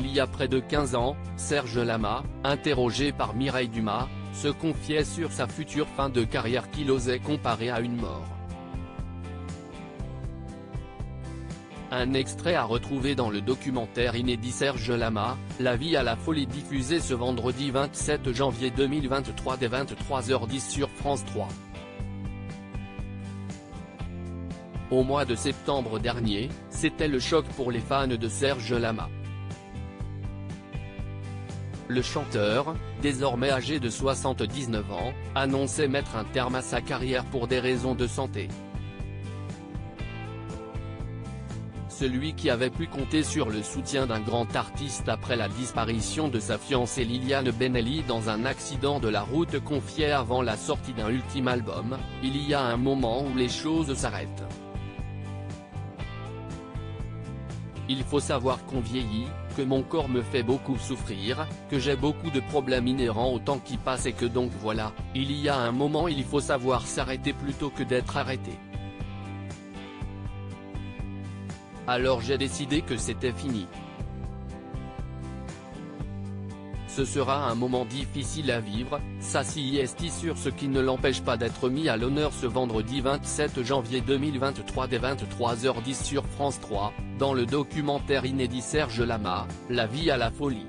Il y a près de 15 ans, Serge Lama, interrogé par Mireille Dumas, se confiait sur sa future fin de carrière qu'il osait comparer à une mort. Un extrait à retrouver dans le documentaire inédit Serge Lama, La vie à la folie, diffusé ce vendredi 27 janvier 2023 dès 23h10 sur France 3. Au mois de septembre dernier, c'était le choc pour les fans de Serge Lama. Le chanteur, désormais âgé de 79 ans, annonçait mettre un terme à sa carrière pour des raisons de santé. Celui qui avait pu compter sur le soutien d'un grand artiste après la disparition de sa fiancée Liliane Benelli dans un accident de la route, confiait avant la sortie d'un ultime album, « Il y a un moment où les choses s'arrêtent. Il faut savoir qu'on vieillit, que mon corps me fait beaucoup souffrir, que j'ai beaucoup de problèmes inhérents au temps qui passe et que donc voilà, il y a un moment il faut savoir s'arrêter plutôt que d'être arrêté. Alors j'ai décidé que c'était fini. Ce sera un moment difficile à vivre, s'assiste sur ce qui ne l'empêche pas d'être mis à l'honneur ce vendredi 27 janvier 2023 dès 23h10 sur France 3, dans le documentaire inédit Serge Lama, La vie à la folie.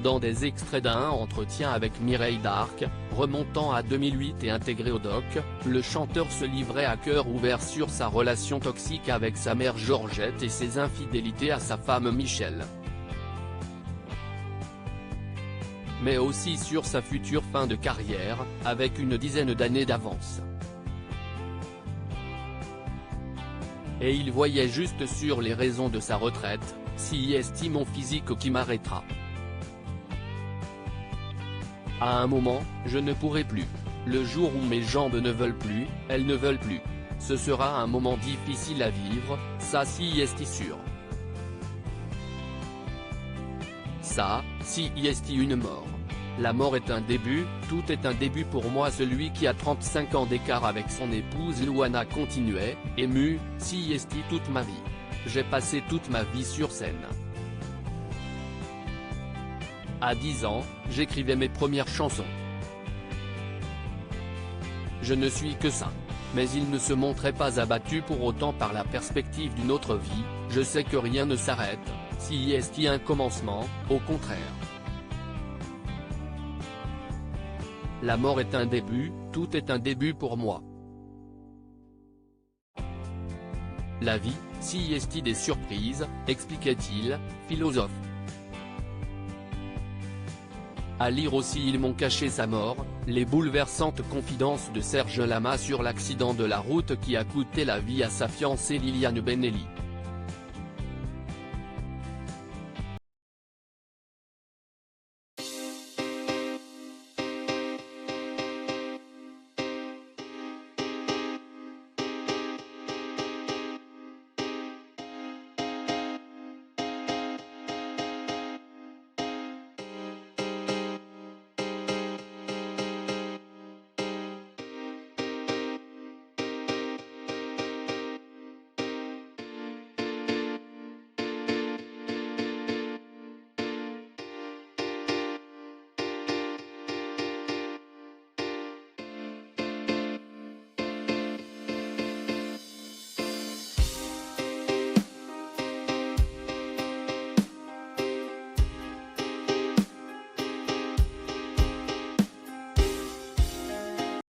Dans des extraits d'un entretien avec Mireille Darc, remontant à 2008 et intégré au doc, le chanteur se livrait à cœur ouvert sur sa relation toxique avec sa mère Georgette et ses infidélités à sa femme Michel. Mais aussi sur sa future fin de carrière, avec une dizaine d'années d'avance. Et il voyait juste sur les raisons de sa retraite, si est mon physique qui m'arrêtera. À un moment, je ne pourrai plus. Le jour où mes jambes ne veulent plus, elles ne veulent plus. Ce sera un moment difficile à vivre, ça si est sûr. Ça, si est une mort. La mort est un début, tout est un début pour moi. Celui qui a 35 ans d'écart avec son épouse Louana continuait, ému, si est toute ma vie. J'ai passé toute ma vie sur scène. À 10 ans, j'écrivais mes premières chansons. Je ne suis que ça. Mais il ne se montrait pas abattu pour autant par la perspective d'une autre vie, je sais que rien ne s'arrête, si est un commencement, au contraire. La mort est un début, tout est un début pour moi. La vie, si est des surprises, expliquait-il, philosophe. À lire aussi Ils m'ont caché sa mort, les bouleversantes confidences de Serge Lama sur l'accident de la route qui a coûté la vie à sa fiancée Liliane Benelli.